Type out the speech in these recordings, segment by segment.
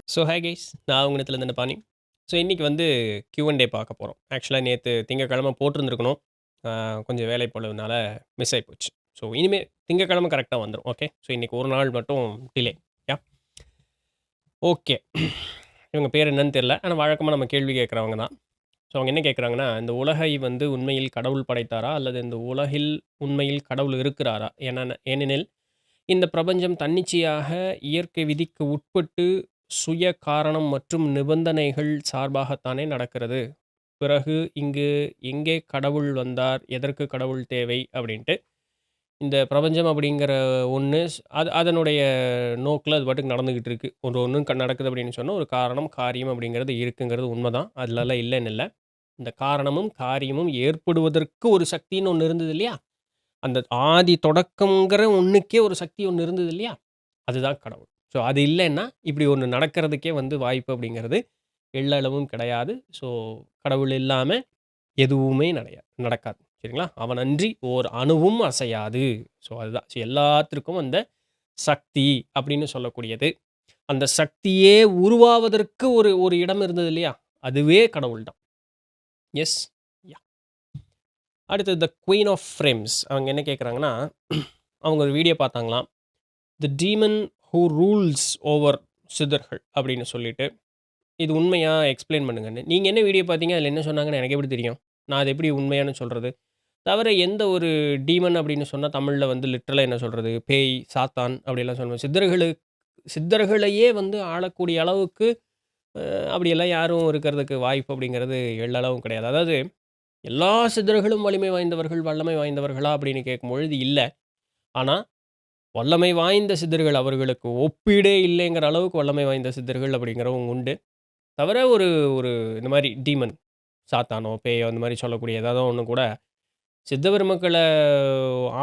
So hi guys, நான் உங்களிடத்துல இந்த பாணி. ஸோ இன்றைக்கி வந்து Q&A பார்க்க போகிறோம். ஆக்சுவலாக நேற்று திங்கக்கிழமை போட்டிருந்துருக்கணும். கொஞ்சம் வேலை பளுவினால மிஸ் ஆகி போச்சு. ஸோ இனிமேல் திங்கக்கிழமை கரெக்டாக வந்துடும். ஓகே, ஸோ இன்றைக்கி ஒரு நாள் மட்டும் டிலே. Yeah okay. இவங்க பேர் என்னன்னு தெரில, ஆனால் வழக்கமாக நம்ம கேள்வி கேட்குறவங்க தான். ஸோ அவங்க என்ன கேட்குறாங்கன்னா, இந்த உலகை வந்து உண்மையில் கடவுள் படைத்தாரா, அல்லது இந்த உலகில் உண்மையில் கடவுள் இருக்கிறாரா? ஏனெனில் இந்த பிரபஞ்சம் தன்னிச்சையாக இயற்கை விதிக்கு உட்பட்டு சுய காரணம் மற்றும் நிபந்தனைகள் சார்பாகத்தானே நடக்கிறது. பிறகு இங்கு எங்கே கடவுள் வந்தார், எதற்கு கடவுள் தேவை அப்படின்ட்டு. இந்த பிரபஞ்சம் அப்படிங்கிற ஒன்று அதனுடைய நோக்கில் அது பாட்டுக்கு நடந்துக்கிட்டு இருக்கு. ஒன்று ஒன்று நடக்குது அப்படின்னு சொன்னால் ஒரு காரணம் காரியம் அப்படிங்கிறது இருக்குங்கிறது உண்மைதான். அதுலலாம் இல்லைன்னு இல்லை. இந்த காரணமும் காரியமும் ஏற்படுவதற்கு ஒரு சக்தின்னு ஒன்று இருந்தது இல்லையா? அந்த ஆதி தொடக்கம்ங்கிற ஒன்றுக்கே ஒரு சக்தி ஒன்று இருந்தது இல்லையா? அதுதான் கடவுள். ஸோ அது இல்லைன்னா இப்படி ஒன்று நடக்கிறதுக்கே வந்து வாய்ப்பு அப்படிங்கிறது எள்ளளவும் கிடையாது. ஸோ கடவுள் இல்லாமல் எதுவுமே நடக்காது. சரிங்களா? அவன் அன்றி ஓர் அணுவும் அசையாது. ஸோ அதுதான். ஸோ எல்லாத்திற்கும் அந்த சக்தி அப்படின்னு சொல்லக்கூடியது. அந்த சக்தியே உருவாவதற்கு ஒரு ஒரு இடம் இருந்தது இல்லையா? அதுவே கடவுள் தான். எஸ். யா. அடுத்து த குயின் ஆஃப் ஃப்ரேம்ஸ். அவங்க என்ன கேட்குறாங்கன்னா, அவங்க ஒரு வீடியோ பார்த்தாங்களாம். The demon who rules over சித்தர்கள் அப்படின்னு சொல்லிட்டு, இது உண்மையா? எக்ஸ்பிளைன் பண்ணுங்கன்னு. நீங்கள் என்ன வீடியோ பார்த்தீங்க? அதில் என்ன சொன்னாங்கன்னு எனக்கு எப்படி தெரியும்? நான் அது எப்படி உண்மையான்னு சொல்கிறது? தவிர எந்த ஒரு டீமன் அப்படின்னு சொன்னால் தமிழில் வந்து லிட்ரலாக என்ன சொல்கிறது? பேய், சாத்தான் அப்படிலாம் சொல்லுவோம். சித்தர்களையே வந்து ஆளக்கூடிய அளவுக்கு அப்படியெல்லாம் யாரும் இருக்கிறதுக்கு வாய்ப்பு அப்படிங்கிறது எள்ளளவும் கிடையாது. அதாவது எல்லா சித்தர்களும் வலிமை வாய்ந்தவர்கள், வல்லமை வாய்ந்தவர்களா அப்படின்னு கேட்கும்பொழுது இல்லை. ஆனால் வல்லமை வாய்ந்த சித்தர்கள், அவர்களுக்கு ஒப்பீடே இல்லைங்கிற அளவுக்கு வல்லமை வாய்ந்த சித்தர்கள் அப்படிங்கிறவங்க உண்டு. தவிர ஒரு ஒரு இந்த மாதிரி டீமன், சாத்தானோ, பேயோ அந்த மாதிரி சொல்லக்கூடிய ஏதாவது ஒன்று கூட சித்த பெருமக்களை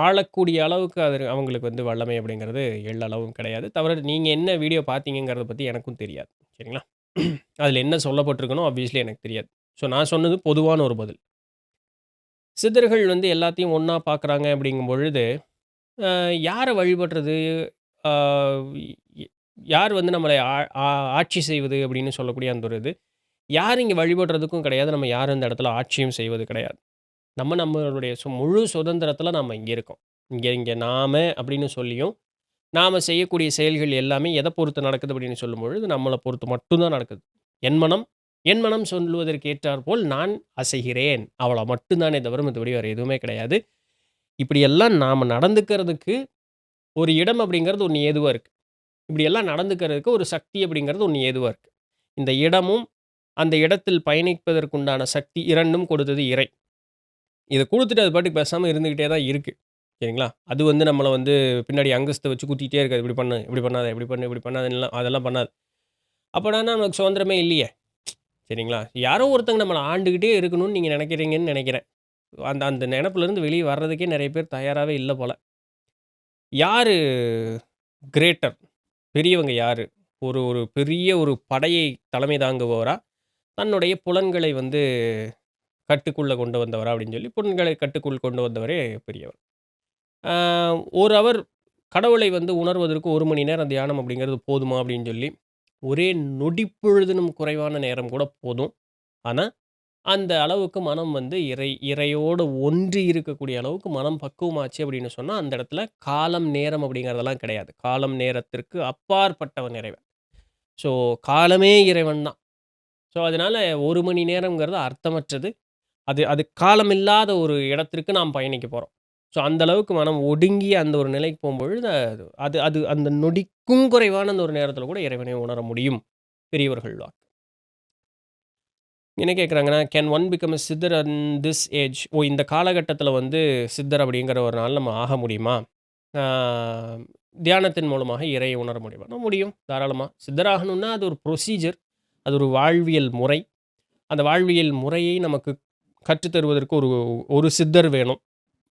ஆளக்கூடிய அளவுக்கு அது அவங்களுக்கு வந்து வல்லமை அப்படிங்கிறது எள்ளளவும் கிடையாது. தவிர நீங்கள் என்ன வீடியோ பார்த்தீங்கங்கிறத பற்றி எனக்கும் தெரியாது. சரிங்களா? அதில் என்ன சொல்லப்பட்டிருக்கணும் ஆப்வியஸ்லி எனக்கு தெரியாது. ஸோ நான் சொன்னது பொதுவான ஒரு பதில். சித்தர்கள் வந்து எல்லாத்தையும் ஒன்றா பார்க்குறாங்க அப்படிங்கும் பொழுது யாரை வழிபடுறது? ஆ ய யார் வந்து நம்மளை ஆ ஆ ஆட்சி செய்வது அப்படின்னு சொல்லக்கூடிய அந்த ஒரு இது. யார் இங்க வழிபடுறதுக்கும் கிடையாது. நம்ம யாரும் இந்த இடத்துல ஆட்சியும் செய்வது கிடையாது. நம்மளுடைய முழு சுதந்திரத்தில நம்ம இங்க இருக்கோம். இங்க இங்க நாம அப்படின்னு சொல்லியும், நாம செய்யக்கூடிய செயல்கள் எல்லாமே எத பொறுத்து நடக்குது அப்படின்னு சொல்லும்பொழுது, நம்மள பொறுத்து மட்டும் தான் நடக்குது. என் மனம் என் மனம் சொல்லுவதற்கு ஏற்றாற்போல் நான் அசைகிறேன். அவ்வளோ மட்டும் தானே தவிர மத்தபடி வேற எதுவுமே கிடையாது. இப்படியெல்லாம் நாம நடந்துக்கிறதுக்கு ஒரு இடம் அப்படிங்கிறது ஒண்ணு ஏதுவா இருக்கு. இப்படியெல்லாம் நடந்துக்கிறதுக்கு ஒரு சக்தி அப்படிங்கிறது ஒண்ணு ஏதுவா இருக்கு. இந்த இடமும், அந்த இடத்தில் பயணிப்பதற்குண்டான சக்தி 2ம் கொடுத்தது இறை. இத குடுத்துட்டு அது பாட்டுக்கு பேசாம இருந்துகிட்டே தான் இருக்கு. சரிங்களா? அது வந்து நம்மள வந்து பின்னாடி அங்கஸ்த வச்சு குத்திக்கிட்டே இருக்காது. இப்படி பண்ணு, இப்படி பண்ணாத, இப்படி பண்ணு, இப்படி பண்ணாதன்னுலாம் அதெல்லாம் பண்ணாது. அப்பன்னா நமக்கு சுதந்திரமே இல்லையே! சரிங்களா? யாரோ ஒருத்தங்க நம்மள ஆண்டுகிட்டே இருக்கணும்னு நீங்க நெனைக்கிறீங்கன்னு நெனைக்கிறேன். அந்த அந்த நெனப்புலருந்து வெளிய வர்றதுக்கே நெறைய பேர் தயாராவே இல்ல போல. யாரு கிரேட்டர்? பெரியவங்க யாரு? ஒரு ஒரு பெரிய ஒரு படையை தலைமை தாங்குபவரா? தன்னுடைய புலன்களை வந்து கட்டுக்குள்ள கொண்டு வந்தவரா? அப்படின்னு சொல்லி புலன்களை கட்டுக்குள் கொண்டு வந்தவரே பெரியவர். ஆ 1 அவர் கடவுளை வந்து உணர்வதற்கு 1 மணி நேரம் தியானம் அப்படிங்கிறது போதுமா? அப்படின்னு சொல்லி, ஒரே நொடிப்பொழுதினும் குறைவான நேரம் கூட போதும். ஆனா, அந்த அளவுக்கு மனம் வந்து இறையோடு ஒன்றி இருக்கக்கூடிய அளவுக்கு மனம் பக்குவமாச்சு அப்படின்னு சொன்னா, அந்த இடத்துல காலம், நேரம் அப்படிங்கிறதெல்லாம் கிடையாது. காலம், நேரத்திற்கு அப்பாற்பட்டவன் இறைவன். ஸோ, காலமே இறைவன் தான். ஸோ, அதனால 1 மணி நேரம்ங்கிறது அர்த்தமற்றது. அது அது காலமில்லாத ஒரு இடத்திற்கு நாம் பயணிக்க போறோம். ஸோ, அந்த அளவுக்கு மனம் ஒடுங்கி அந்த ஒரு நிலைக்கு போம்பொழுது, அது அது அந்த நொடிக்கும் குறைவான அந்த ஒரு நேரத்தில கூட இறைவனை உணர முடியும். பெரியவர்கள் வாக்கு. என்ன கேட்குறாங்கன்னா, கேன் ஒன் பிகம் எ சித்தர் அன் திஸ் ஏஜ்? ஓ! இந்த காலகட்டத்தில வந்து சித்தர் அப்படிங்கிற ஒரு நாள் நம்ம ஆக முடியுமா? ஆ தியானத்தின் மூலமாக இறையை உணர முடியுமான்னா, முடியும் தாராளமா. சித்தராகணும்னா அது ஒரு ப்ரொசீஜர். அது ஒரு வாழ்வியல் முறை. அந்த வாழ்வியல் முறையை நமக்கு கற்றுத் தருவதற்கு ஒரு ஒரு சித்தர் வேணும்.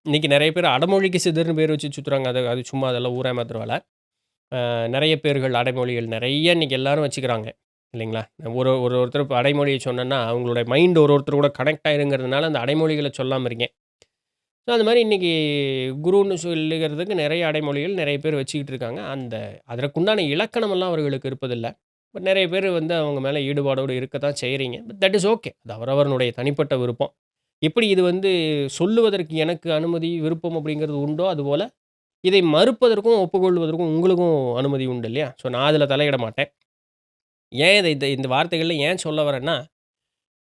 இன்னைக்கு நெறைய பேர் அடமொழிக்கு சித்தர்ன்னு பேர் வச்சு சுத்துறாங்க. அது சும்மா அதெல்லாம் ஊரேமாத்துற வேல. நெறைய பேர்கள் அடைமொழிகள் நெறைய இன்னைக்கு எல்லாரும் வச்சுக்கிறாங்க. இல்லைங்களா? ஒருத்தர் இப்ப அடைமொழிய சொன்னேன்னா, அவங்களோட மைண்ட் ஒருத்தர் கூட கனெக்ட் ஆயிருங்கிறதுனால அந்த அடைமொழிகள சொல்லாம இருக்கேன். ஸோ அந்த மாரி இன்னைக்கு குருன்னு சொல்லுகிறதுக்கு நெறைய அடைமொழிகள் நெறைய பேர் வச்சுக்கிட்டு இருக்காங்க. அதற்குண்டான இலக்கணமெல்லாம் அவர்களுக்கு இருப்பதில்ல. பட் நெறைய பேர் வந்து அவங்க மேல ஈடுபாடோடு இருக்கத்தான் செய்றீங்க. But that is okay. அது அவரவருடைய தனிப்பட்ட விருப்பம். எப்படி இது வந்து சொல்லுவதற்கு எனக்கு அனுமதி, விருப்பம் அப்படிங்கிறது உண்டோ, அதுபோல இதை மறுப்பதற்கும், ஒப்புக்கொள்வதற்கும் உங்களுக்கும் அனுமதி உண்டு இல்லையா? ஸோ நான் அதில தலையிட மாட்டேன். ஏன் இத இந்த இந்த வார்த்தைகள்ல ஏன் சொல்ல வரேன்னா,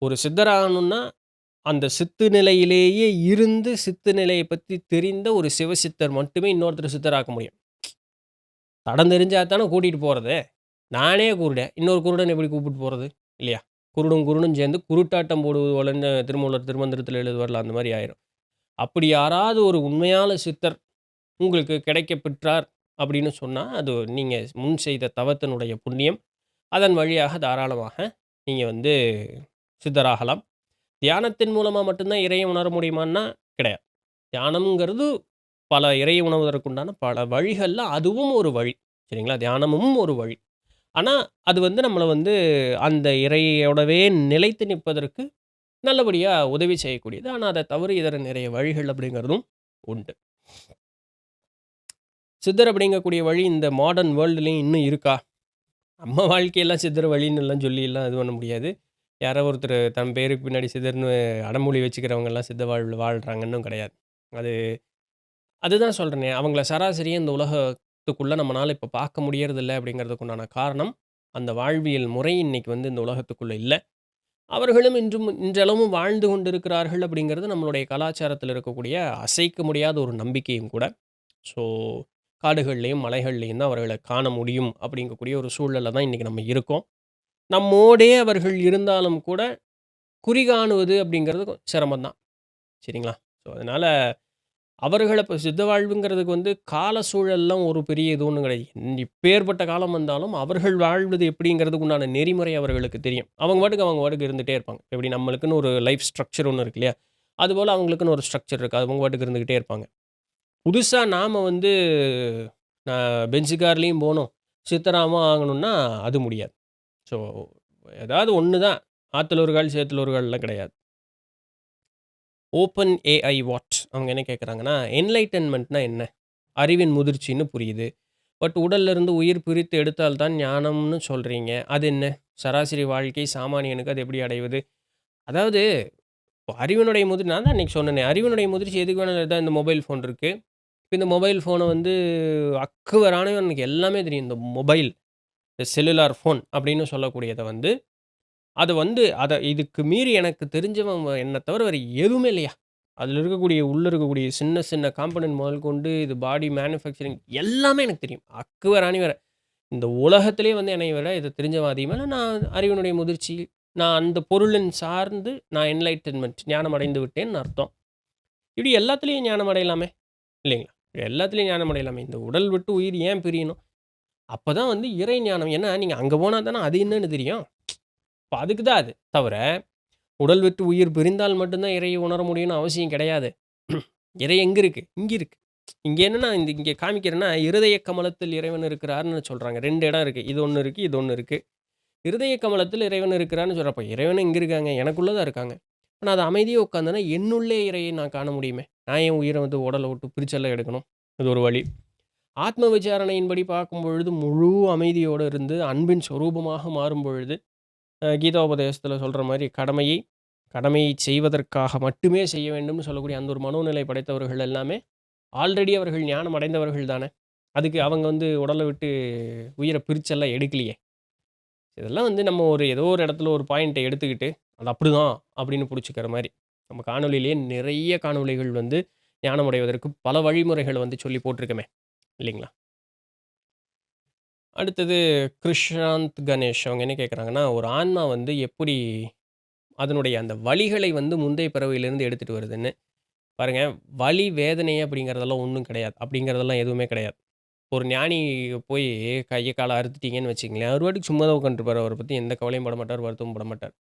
ஒரு சித்தராகணும்னா, அந்த சித்து நிலையிலேயே இருந்து, சித்து நிலைய பத்தி தெரிந்த ஒரு சிவசித்தர் மட்டுமே இன்னொருத்தர சித்தராக்க முடியும். தடம் தெரிஞ்சா தானே கூட்டிட்டு போறது. நானே குருடன். இன்னொரு குருடன் எப்படி கூப்பிட்டு போறது? இல்லையா? குருடும் குருடும் சேர்ந்து குருட்டாட்டம் போடுவது போலன்னு திருமூலர் திருமந்திரத்தில எழுதுவார்ல, அந்த மாரி ஆயிரும். அப்படி யாராவது ஒரு உண்மையான சித்தர் உங்களுக்கு கிடைக்கப் பெற்றார் அப்படின்னு சொன்னா, அது நீங்க முன் செய்த தவத்தினுடைய புண்ணியம். அதன் வழியாக தாராளமாக நீங்க வந்து சித்தராகலாம். தியானத்தின் மூலமா மட்டும் தான் இறைய உணர முடியுமான்னா, கிடையாது. தியானம்ங்கிறது பல இறைய உணர்வதற்குண்டான பல வழிகள்ல அதுவும் ஒரு வழி. சரிங்களா? தியானமும் ஒரு வழி. ஆனா, அது வந்து நம்மள வந்து அந்த இறையோடவே நிலைத்து நிற்பதற்கு நல்லபடியா உதவி செய்யக்கூடியது. ஆனா, அத தவிர இதர நிறைய வழிகள் அப்படிங்கிறதும் உண்டு. சித்தர் அப்படிங்கக்கூடிய வழி இந்த மாடர்ன் வேர்ல்டுலயும் இன்னும் இருக்கா? நம்ம வாழ்க்கையெல்லாம் சித்தர் வழின்னுலாம் சொல்லிலாம் இது பண்ண முடியாது. யாரோ ஒருத்தர் தன் பேருக்கு பின்னாடி சித்தர்ன்னு அடமொழி வச்சுக்கிறவங்கலாம் சித்த வாழ்வு வாழ்றாங்கன்னும் கிடையாது. அது அதுதான் சொல்றேனே, அவங்கள சராசரியா இந்த உலகத்துக்குள்ள நம்மனால இப்ப பார்க்க முடியறதில்ல அப்படிங்கிறதுக்கு உண்டான காரணம், அந்த வாழ்வியல் முறை இன்னைக்கு வந்து இந்த உலகத்துக்குள்ள இல்ல. அவர்களும் இன்றளவும் வாழ்ந்து கொண்டிருக்கிறார்கள் அப்படிங்கிறது நம்மளுடைய கலாச்சாரத்தில இருக்கக்கூடிய அசைக்க முடியாத ஒரு நம்பிக்கையும் கூட. ஸோ காடுகள்லயும், மலைகள்லயும் தான் அவர்கள காண முடியும் அப்படிங்கக்கூடிய ஒரு சூழல்ல தான் இன்னைக்கு நம்ம இருக்கோம். நம்மோடே அவர்கள் இருந்தாலும் கூட, குறிகாணுவது அப்படிங்கிறது சிரமம் தான். சரிங்களா? ஸோ அதனால அவர்கள இப்ப சித்த வாழ்வுங்கிறதுக்கு வந்து கால சூழல்லாம் ஒரு பெரிய இது ஒண்ணும் கிடையாது. எப்பேர்ப்பட்ட காலம் வந்தாலும் அவர்கள் வாழ்வது எப்படிங்கிறதுக்கு உண்டான நெறிமுறை அவர்களுக்கு தெரியும். அவங்க பாட்டுக்கு இருந்துட்டே இருப்பாங்க. எப்படி நம்மளுக்குன்னு ஒரு லைஃப் ஸ்ட்ரக்சர் ஒண்ணு இருக்கு இல்லையா? அதுபோல அவங்களுக்குன்னு ஒரு ஸ்ட்ரக்சர் இருக்கு. அவங்க பாட்டுக்கு இருந்துகிட்டே இருப்பாங்க. புதுசா நாம வந்து பென்ஸ் கார்லயும் போணும், சித்தராம ஆகணும்னா அது முடியாது. ஸோ ஏதாவது ஒண்ணு தான். ஆத்துல ஒரு கால், சேத்துல ஒரு கால்லாம் கிடையாது. ஓப்பன் ஏஐ வாட் அவங்க என்ன கேட்குறாங்கன்னா, என்லைட்டன்மென்ட்னா என்ன? அறிவின் முதிர்ச்சின்னு புரியுது. பட் உடல்ல இருந்து உயிர் பிரித்து எடுத்தால் தான் ஞானம்னு சொல்றீங்க. அது என்ன? சராசரி வாழ்க்கை சாமானியனுக்கு அது எப்படி அடைவது? அதாவது இப்போ அறிவினுடைய நான் தான் அன்னைக்கு சொன்னேனே, அறிவினுடைய முதிர்ச்சி எதுக்கு வேணாலும் தான் இந்த மொபைல் ஃபோன் இருக்கு. இப்ப இந்த மொபைல் ஃபோன வந்து அக்குவரானவனுக்கு எல்லாமே தெரியும். இந்த மொபைல், இந்த செல்லுலார் ஃபோன் அப்படின்னு சொல்லக்கூடியத வந்து அது வந்து இதுக்கு மீறி எனக்கு தெரிஞ்சவன் என்ன தவிர வேற எதுவுமே இல்லையா? அதில இருக்கக்கூடிய உள்ள இருக்கக்கூடிய சின்ன சின்ன காம்போனன்ட் முதல் கொண்டு இது பாடி மேனுஃபேக்சரிங் எல்லாமே எனக்கு தெரியும். அக்கு வேற ஆணி வேற. இந்த உலகத்திலேயே வந்து என்னைய விட இத தெரிஞ்சவன் அதிகமா நான் அறிவினுடைய முதிர்ச்சி, நான் அந்த பொருளின் சார்ந்து நான் என்லைட்டன்மென்ட் ஞானம் அடைந்து விட்டேன்னு அர்த்தம். இப்படி எல்லாத்துலயும் ஞானம் அடையலாமே! இல்லைங்களா? எல்லாத்துலயும் ஞானம் அடையலாமே! இந்த உடல் விட்டு உயிர் ஏன் பிரியணும்? அப்பதான் வந்து இறை ஞானம். ஏன்னா நீங்க அங்க போனா தானே அது என்னன்னு தெரியும். இப்ப அதுக்கு தான் அது. தவிர உடல் விட்டு உயிர் பிரிந்தால் மட்டும் தான் இறையை உணர முடியும்னு அவசியம் கிடையாது. இறை எங்க இருக்கு? இங்க இருக்கு. இங்க என்னன்னா, இங்க காமிக்கிறேன்னா, இருதய கமலத்தில் இறைவன் இருக்கிறார்ன்னு சொல்றாங்க. 2 இடம் இருக்கு. இது ஒண்ணு இருக்கு, இது ஒண்ணு இருக்கு. இருதய கமலத்தில் இறைவன் இருக்கிறார்ன்னு சொல்றப்ப, இறைவன் எங்க இருக்காங்க? எனக்குள்ள தான் இருக்காங்க. இப்ப நான் அது அமைதியா உட்கார்ந்தேன்னா, என்னுள்ளே இறையை நான் காண முடியுமே! நான் ஏன் உயிர வந்து உடல விட்டு பிரிச்செல்லாம் எடுக்கணும்? இது ஒரு வழி. ஆத்ம விசாரணையின்படி பார்க்கும்பொழுது, முழு அமைதியோடு இருந்து அன்பின் சொரூபமாக மாறும்பொழுது, கீதோபதேசத்தில சொல்ற மாரி கடமையை செய்வதற்காக மட்டுமே செய்ய வேண்டும்னு சொல்லக்கூடிய அந்த ஒரு மனோநிலை படைத்தவர்கள் எல்லாமே, ஆல்ரெடி அவர்கள் ஞானம் அடைந்தவர்கள் தானே! அதுக்கு அவங்க வந்து உடல விட்டு உயிர பிரிச்செல்லாம் எடுக்கலையே! இதெல்லாம் வந்து நம்ம ஒரு ஏதோ ஒரு இடத்துல ஒரு பாயிண்ட்ட எடுத்துக்கிட்டு, அது அப்படிதான் அப்படின்னு புடிச்சுக்கிற மாரி. நம்ம காணொளியிலேயே நிறைய காணொளிகள் வந்து ஞானம் அடைவதற்கு பல வழிமுறைகள வந்து சொல்லி போட்டுருக்கமே! இல்லைங்களா? அடுத்தது கிருஷாந்த் கணேஷ் அவங்க என்ன கேட்குறாங்கன்னா, ஒரு ஆன்மா வந்து எப்படி அதனுடைய அந்த வலிகளை வந்து முந்தைய பிறவியிலிருந்து எடுத்துட்டு வருதுன்னு. பாருங்க, வலி, வேதனை அப்படிங்கிறதெல்லாம் ஒண்ணும் கிடையாது. அப்படிங்கிறதெல்லாம் எதுவுமே கிடையாது. ஒரு ஞானி போய் கைய, கால அறுத்துட்டீங்கன்னு வச்சுக்கங்களேன், அவரு பாட்டுக்கு சும்மா தான் உட்காந்துருப்பாரு. அவர பத்தி எந்த கவலையும் பட மாட்டார், வருத்தமும் பட மாட்டார்.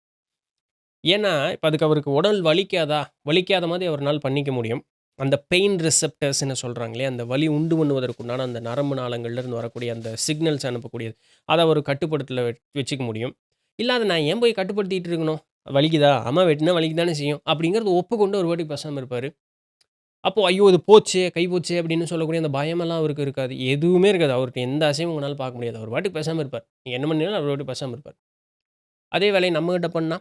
ஏன்னா, இப்ப அதுக்கு அவருக்கு உடல் வலிக்காதா? வலிக்காத மாதிரி அவர்னால பண்ணிக்க முடியும். அந்த பெயின் ரிசெப்டர்ஸ்ன்னு சொல்றாங்க இல்லையா? அந்த வலி உண்டு பண்ணுவதற்குண்டான அந்த நரம்பு நாளங்கள்லேருந்து வரக்கூடிய அந்த சிக்னல்ஸ் அனுப்பக்கூடியது. அத அவரு கட்டுப்படுத்தல வச்சுக்க முடியும். இல்ல அத நான் ஏன் போய் கட்டுப்படுத்திட்டு இருக்கணும்? வலிக்குதா? ஆமா வெட்டுனா வலிக்க தானே செய்யும். அப்படிங்கிறத ஒப்புக்கொண்டு ஒரு வாட்டி பேசாம இருப்பாரு. அப்போ ஐயோ! இது போச்சே, கை போச்சே அப்படின்னு சொல்லக்கூடிய அந்த பயமெல்லாம் அவருக்கு இருக்காது. எதுவுமே இருக்காது. அவருக்கு எந்த அசைவும் உங்களால பார்க்க முடியாது. அவர் பாட்டுக்கு பேசாம இருப்பார். நீங்க என்ன பண்ணீங்கனாலும் அவர் பாட்டுக்கு பேசாம இருப்பார். அதே வேலைய நம்மகிட்ட பண்ணா,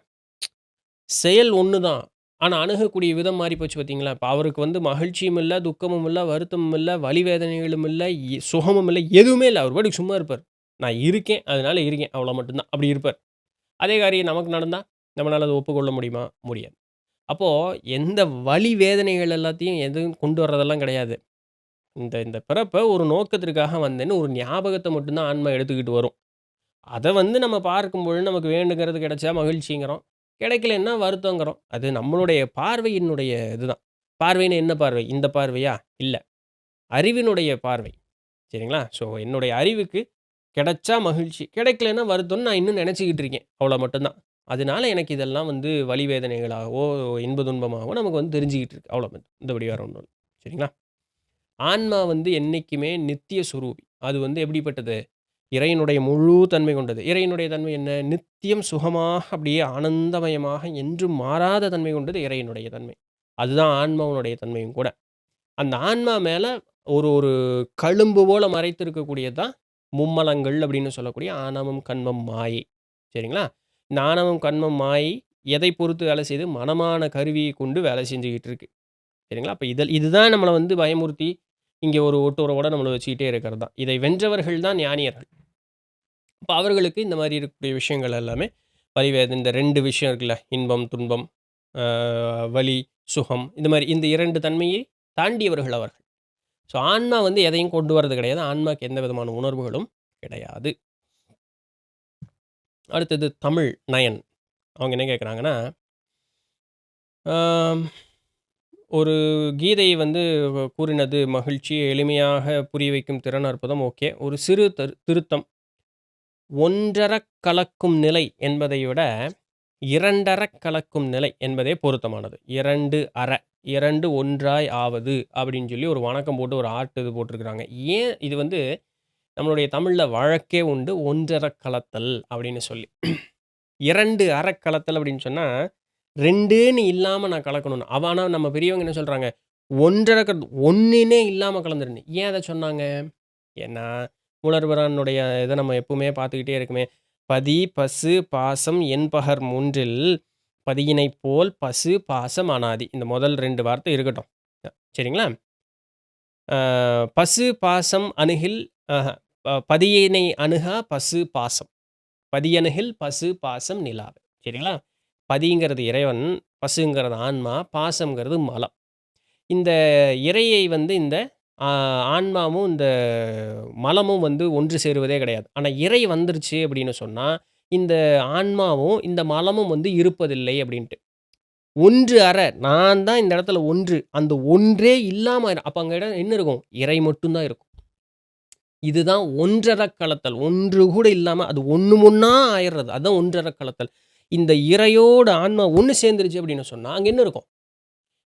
செயல் ஒண்ணு தான். ஆனா அணுகக்கூடிய விதம் மாறி போச்சு பார்த்தீங்களா? இப்ப அவருக்கு வந்து மகிழ்ச்சியும் இல்ல, துக்கமும் இல்ல, வருத்தமும் இல்ல, வலி வேதனைகளும் இல்ல, சுகமும் இல்ல, எதுவுமே இல்ல. அவர் பாட்டுக்கு சும்மா இருப்பார். நான் இருக்கேன், அதனால இருக்கேன். அவ்வளோ மட்டும் தான். அப்படி இருப்பார். அதே காரியம் நமக்கு நடந்தா, நம்மனால அத ஒப்புக்கொள்ள முடியுமா? முடியாது. அப்போ எந்த வலி வேதனைகள் எல்லாத்தையும் எதுவும் கொண்டு வர்றதெல்லாம் கிடையாது. இந்த இந்த பிறப்ப ஒரு நோக்கத்திற்காக வந்தேன்னு ஒரு ஞாபகத்த மட்டும் தான் ஆன்மா எடுத்துக்கிட்டு வரும். அத வந்து நம்ம பார்க்கும்பொழுது நமக்கு வேண்டுங்கிறது கிடைச்சா மகிழ்ச்சிங்கிறோம். கிடைக்கலன்னா வருத்தங்கிறோம். அது நம்மளுடைய பார்வையினுடைய இதுதான். பார்வைன்னா என்ன பார்வை? இந்த பார்வையா? இல்ல. அறிவினுடைய பார்வை. சரிங்களா? ஸோ என்னுடைய அறிவுக்கு கிடைச்சா மகிழ்ச்சி, கிடைக்கலன்னா வருத்தம்னு நான் இன்னும் நெனச்சுக்கிட்டு இருக்கேன். அவ்வளோ மட்டும் தான். அதனால எனக்கு இதெல்லாம் வந்து வலி வேதனைகளாகவோ, இன்ப துன்பமாகவோ நமக்கு வந்து தெரிஞ்சுக்கிட்டு இருக்கு. அவ்வளோ மத்தபடி வேற ஒண்ணும் இல்ல. சரிங்களா? ஆன்மா வந்து என்னைக்குமே நித்திய சொரூபி. அது வந்து எப்படிப்பட்டது? இறைவனுடைய முழு தன்மை கொண்டது. இறைவனுடைய தன்மை என்ன? நித்தியம் சுகமாக அப்படியே ஆனந்தமயமாக என்றும் மாறாத தன்மை கொண்டது இறைவனுடைய தன்மை. அதுதான் ஆன்மாவினுடைய தன்மையும் கூட. அந்த ஆன்மா மேல ஒரு ஒரு கழும்பு போல மறைத்திருக்கக்கூடியது தான் மும்மலங்கள் அப்படின்னு சொல்லக்கூடிய ஆணவம், கன்மம், மாயை. சரிங்களா? இந்த ஆணவம், கன்மம், மாயை எதை பொறுத்து வேலை செய்யுது? மனமான கருவியை கொண்டு வேலை செஞ்சுகிட்டு இருக்கு. சரிங்களா? அப்ப இதுதான் நம்மள வந்து பயமுறுத்தி, இங்க ஒரு ஒட்டுறவோட நம்மள வச்சுக்கிட்டே இருக்கிறது தான். இதை வென்றவர்கள் தான் ஞானியர்கள். அப்ப அவர்களுக்கு இந்த மாரி இருக்கக்கூடிய விஷயங்கள் எல்லாமே பரிவேதம் இந்த 2 விஷயம் இருக்குல்ல. இன்பம், துன்பம், அ வலி, சுகம் இந்த மாரி இந்த 2 தன்மையை தாண்டியவர்கள் அவர்கள். ஸோ ஆன்மா வந்து எதையும் கொண்டு வரது கிடையாது. ஆன்மாக்கு எந்த விதமான உணர்வுகளும் கிடையாது. அடுத்தது தமிழ் நயன். அவங்க என்ன கேட்குறாங்கன்னா, ஆம் ஒரு கீதை வந்து கூறினது மகிழ்ச்சி, எளிமையாக புரிய வைக்கும் திறன் அற்புதம். ஓகே. ஒரு சிறு திருத்தம். ஒன்றறக் கலக்கும் நிலை என்பதை விட, இரண்டறக் கலக்கும் நிலை என்பதே பொருத்தமானது. 2 அற 2 ஒன்றாய் ஆவது அப்படின்னு சொல்லி ஒரு வணக்கம் போட்டு ஒரு இது போட்டிருக்கிறாங்க. ஏன் இது வந்து நம்மளுடைய தமிழ்ல வழக்கே உண்டு. ஒன்றறக் கலத்தல் அப்படின்னு சொல்லி. 2 அறக் கலத்தல் அப்படின்னு சொன்னா, 2ன்னு இல்லாம நான் கலக்கணும்னு. ஆனா நம்ம பெரியவங்க என்ன சொல்றாங்க? 1 ஒண்ணுன்னே இல்லாம கலந்துருன்னு. ஏன் அத சொன்னாங்க? ஏன்னா, மூலர்பிரானுடைய இத நம்ம எப்பவுமே பார்த்துக்கிட்டே இருக்குமே. "பதி, பசு, பாசம் என்பகர் மூன்றில் பதியினைப் போல் பசு, பாசம் அனாதி." இந்த முதல் 2 வார்த்தை இருக்கட்டும். சரிங்களா? அ பசு, பாசம் அணுகில் பதியினை அணுகா பசு, பாசம். பதியணுகில் பசு, பாசம் நிலாவு. சரிங்களா? பதிங்கிறது இறைவன், பசுங்கிறது ஆன்மா, பாசம்ங்கிறது மலம். இந்த இறையை வந்து இந்த ஆ ஆன்மாவும், இந்த மலமும் வந்து ஒன்று சேருவதே கிடையாது. ஆனா இறை வந்துருச்சு அப்படின்னு சொன்னா, இந்த ஆன்மாவும், இந்த மலமும் வந்து இருப்பதில்லை அப்படின்ட்டு. ஒன்று அற நான் தான் இந்த இடத்துல ஒன்று. அந்த ஒன்றே இல்லாம அப்ப அங்க என்ன இருக்கும்? இறை மட்டும் தான் இருக்கும். இதுதான் ஒன்றற கலத்தல். ஒன்று கூட இல்லாம அது ஒண்ணும் ஒண்ணா ஆயிறது. அதான் ஒன்றற கலத்தல். இந்த இறையோடு ஆன்மா ஒண்ணு சேர்ந்துருச்சு அப்படின்னு சொன்னா, அங்க என்ன இருக்கும்?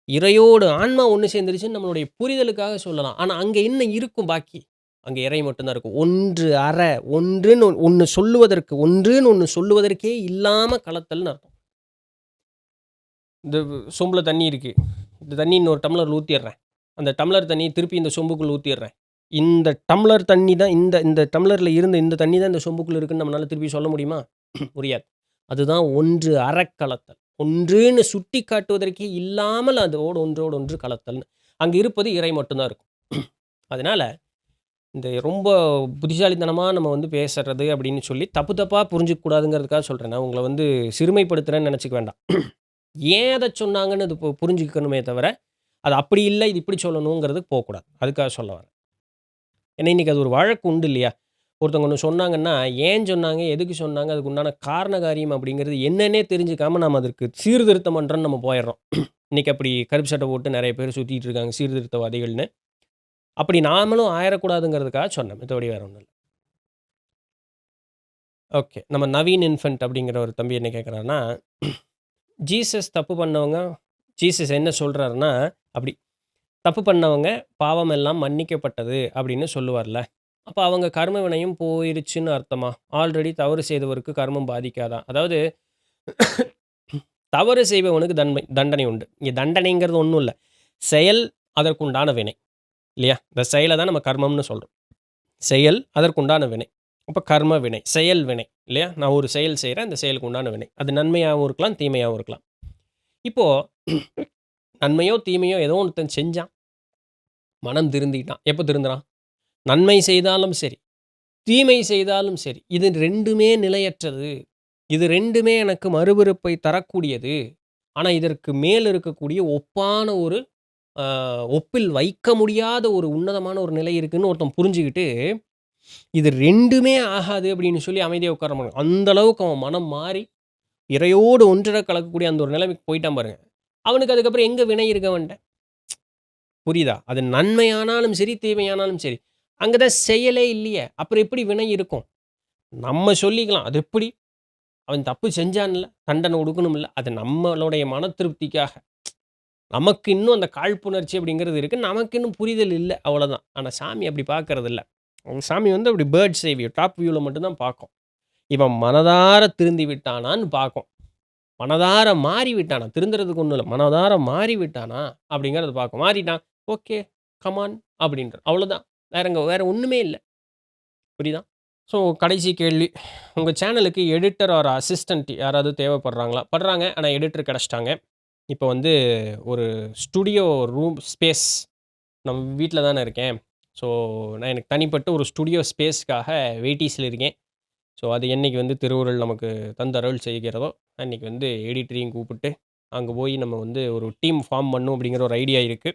இறையோடு ஆன்மா ஒண்ணு சேர்ந்துருச்சுன்னு நம்மளுடைய புரிதலுக்காக சொல்லலாம். ஆனா, அங்க என்ன இருக்கும் பாக்கி? அங்க இறை மட்டும் தான் இருக்கும். ஒன்று அற ஒன்றுன்னு ஒண்ணு சொல்லுவதற்கு ஒன்றுன்னு ஒண்ணு சொல்லுவதற்கே இல்லாம கலத்தல்னு அர்த்தம். இந்த சொம்புல தண்ணி இருக்கு. இந்த தண்ணி இன்னொரு டம்ளர்ல ஊத்திர்றேன். அந்த டம்ளர் தண்ணிய திருப்பி இந்த சொம்புக்குள்ள ஊத்திர்றேன். இந்த டம்ளர் தண்ணி தான் இந்த இந்த டம்ளர்ல இருந்த இந்த தண்ணி தான் இந்த சொம்புக்குள்ள இருக்குன்னு நம்மனால திருப்பி சொல்ல முடியுமா? முடியாது. அதுதான் ஒன்று அறக்கலத்தல். ஒன்றுன்னு சுட்டிக் காட்டுவதற்கே இல்லாமல் அதோடு ஒன்றோடு ஒன்று கலத்தல்னு. அங்க இருப்பது இறை மட்டும் தான் இருக்கும். அதனால இந்த ரொம்ப புத்திசாலித்தனமா நம்ம வந்து பேசுறது அப்படின்னு சொல்லி தப்பு தப்பா புரிஞ்சுக்க கூடாதுங்கிறதுக்காக சொல்றேன். நான் உங்கள வந்து சிறுமைப்படுத்துறேன்னு நெனச்சுக்க வேண்டாம். ஏன் அத சொன்னாங்கன்னு அது புரிஞ்சுக்கணுமே தவிர, அது அப்படி இல்ல, இது இப்படி சொல்லணுங்கிறதுக்கு போக்கூடாது. அதுக்காக சொல்ல வரேன். ஏன்னா, இன்னைக்கு அது ஒரு வழக்கு உண்டு இல்லையா? ஒருத்தவங்க ஒண்ணு சொன்னாங்கன்னா, ஏன் சொன்னாங்க? எதுக்கு சொன்னாங்க? அதுக்கு உண்டான காரண காரியம் அப்படிங்கிறது என்னன்னே தெரிஞ்சுக்காம நாம அதற்கு சீர்திருத்தம் பண்றோம்ன்னு நம்ம போயிர்றோம். இன்னைக்கு அப்படி கருப்பு சட்டை போட்டு நெறைய பேர் சுத்திட்டு இருக்காங்க, சீர்திருத்தவாதிகள்னு. அப்படி நாமளும் ஆயிறக்கூடாதுங்கிறதுக்காக சொன்னேன். மத்தபடி வேற ஒண்ணும் இல்ல. ஓகே. நம்ம நவீன் இன்ஃபன்ட் அப்படிங்கிற ஒரு தம்பி என்ன கேட்குறாருன்னா, ஜீசஸ் தப்பு பண்ணவங்க ஜீசஸ் என்ன சொல்றாருன்னா, அப்படி தப்பு பண்ணவங்க பாவம் எல்லாம் மன்னிக்கப்பட்டது அப்படின்னு சொல்லுவார்ல. அப்ப அவங்க கர்ம வினையும் போயிருச்சுன்னு அர்த்தமா? ஆல்ரெடி தவறு செய்தவருக்கு கர்மம் பாதிக்காதா? அதாவது தவறு செய்பவனுக்கு தண்டனை உண்டு. இங்க தண்டனைங்கிறது ஒண்ணும் இல்ல. செயல் அதற்குண்டான வினை இல்லையா? இந்த செயலை தான் நம்ம கர்மம்னு சொல்கிறோம். செயல் அதற்குண்டான வினை. அப்போ கர்ம வினை, செயல் வினை இல்லையா? நான் ஒரு செயல் செய்கிறேன், அந்த செயலுக்கு உண்டான வினை. அது நன்மையாகவும் இருக்கலாம், தீமையாகவும் இருக்கலாம். இப்போது நன்மையோ தீமையோ ஏதோ ஒருத்தன் செஞ்சான், மனம் திருந்திட்டான். எப்போ திருந்துறான்? நன்மை செய்தாலும் சரி, தீமை செய்தாலும் சரி, இது 2மே நிலையற்றது. இது 2மே எனக்கு மறுபிறப்பை தரக்கூடியது. ஆனால் இதற்கு மேல் இருக்கக்கூடிய ஒப்பான ஒரு ஒப்பில் வைக்க முடியாத ஒரு உன்னதமான ஒரு நிலை இருக்குன்னு ஒருத்தன் புரிஞ்சுக்கிட்டு, இது 2மே ஆகாது அப்படின்னு சொல்லி அமைதியா உட்கார அந்த அளவுக்கு அவன் மனம் மாறி, இறையோடு ஒன்றர கலக்கக்கூடிய அந்த ஒரு நிலைமைக்கு போயிட்டான் பாருங்க. அவனுக்கு அதுக்கப்புறம் எங்க வினை இருக்க அவன்ட்ட? புரியுதா? அது நன்மையானாலும் சரி, தீமையானாலும் சரி. அங்க தான் செயலே இல்லையே! அப்புறம் எப்படி வினை இருக்கும்? நம்ம சொல்லிக்கலாம். அது எப்படி? அவன் தப்பு செஞ்சான்ல, தண்டனை கொடுக்கணும்ல. அது நம்மளுடைய மன திருப்திக்காக. நமக்கு இன்னும் அந்த காழ்ப்புணர்ச்சி அப்படிங்கிறது இருக்கு. நமக்கு இன்னும் புரிதல் இல்ல. அவ்வளோதான். ஆனா சாமி அப்படி பார்க்கறதில்ல. சாமி வந்து அப்படி பேர்ட்ஸ் ஐ வியூ, டாப் வியூல மட்டும் தான் பார்க்கும். இவன் மனதார திருந்தி விட்டானான்னு பார்க்கும். மனதார மாறி விட்டானா, திருந்துறதுக்கு ஒண்ணும் இல்ல. மனதார மாறி விட்டானா அப்படிங்கிறத பார்க்கும். மாறிட்டான். ஓகே, கம் ஆன் அப்படின்ற. அவ்வளோதான். வேற ஒண்ணுமே இல்ல. புரியுதா? ஸோ கடைசி கேள்வி. உங்க சேனலுக்கு எடிட்டர் ஆர் அசிஸ்டன்ட் யாராவது தேவைப்படுறாங்களா? படுறாங்க. ஆனா எடிட்டர் கிடைச்சிட்டாங்க. இப்போ வந்து ஒரு ஸ்டுடியோ ரூம் ஸ்பேஸ் நம்ம வீட்ல தானே இருக்கேன். ஸோ நான் எனக்கு தனிப்பட்ட ஒரு ஸ்டுடியோ ஸ்பேஸ்க்காக வெயிட்டிங்ல இருக்கேன். ஸோ அது என்னைக்கு வந்து திருவருள் நமக்கு தந்தருள் செய்கிறதோ, அன்னைக்கு வந்து எடிட்டரையும் கூப்பிட்டு, அங்க போய் நம்ம வந்து ஒரு டீம் ஃபார்ம் பண்ணணும் அப்படிங்கிற ஒரு ஐடியா இருக்கு.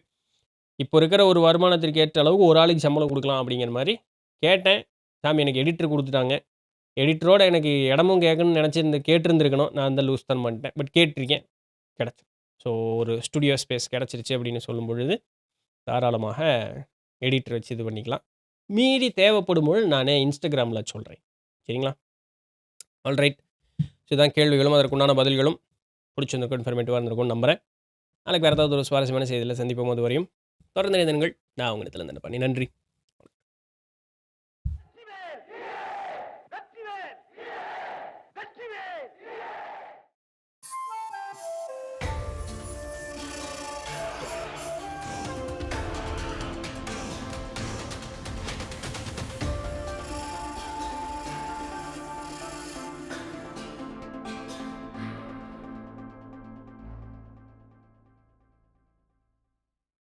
இப்போ இருக்கிற ஒரு வருமானத்திற்கு ஏற்ற அளவுக்கு ஒரு ஆளுக்கு சம்பளம் குடுக்கலாம் அப்படிங்கிற மாரி கேட்டேன். சாமி எனக்கு எடிட்டர் குடுத்துட்டாங்க. எடிட்டரோட எனக்கு இடமும் கேட்கணும்னு கேட்டிருந்திருக்கணும். நான் தான் லூஸ் தனம் பண்ணிட்டேன். பட் கேட்டிருக்கேன். கிடைச்சது. ஸோ ஒரு ஸ்டுடியோ ஸ்பேஸ் கிடைச்சிருச்சு அப்படின்னு சொல்லும்பொழுது, தாராளமாக எடிட்டர் வச்சு இது பண்ணிக்கலாம். மீதி தேவைப்படும் பொழுது நானே Instagramல சொல்றேன். சரிங்களா? ஆல்ரைட். ஸோ இதான் கேள்விகளும், அதற்குண்டான பதில்களும். பிடிச்சிருந்திருக்கும், இன்ஃபர்மேட்டிவா இருந்திருக்கும்னு நம்புறேன். நாளைக்கு வேற ஏதாவது ஒரு சுவாரஸ்யமான செய்தியில சந்திப்போம். அதுவரையும் தொடர்ந்து இணைந்திருங்கள். நான் உங்க இடத்துல நன்றி.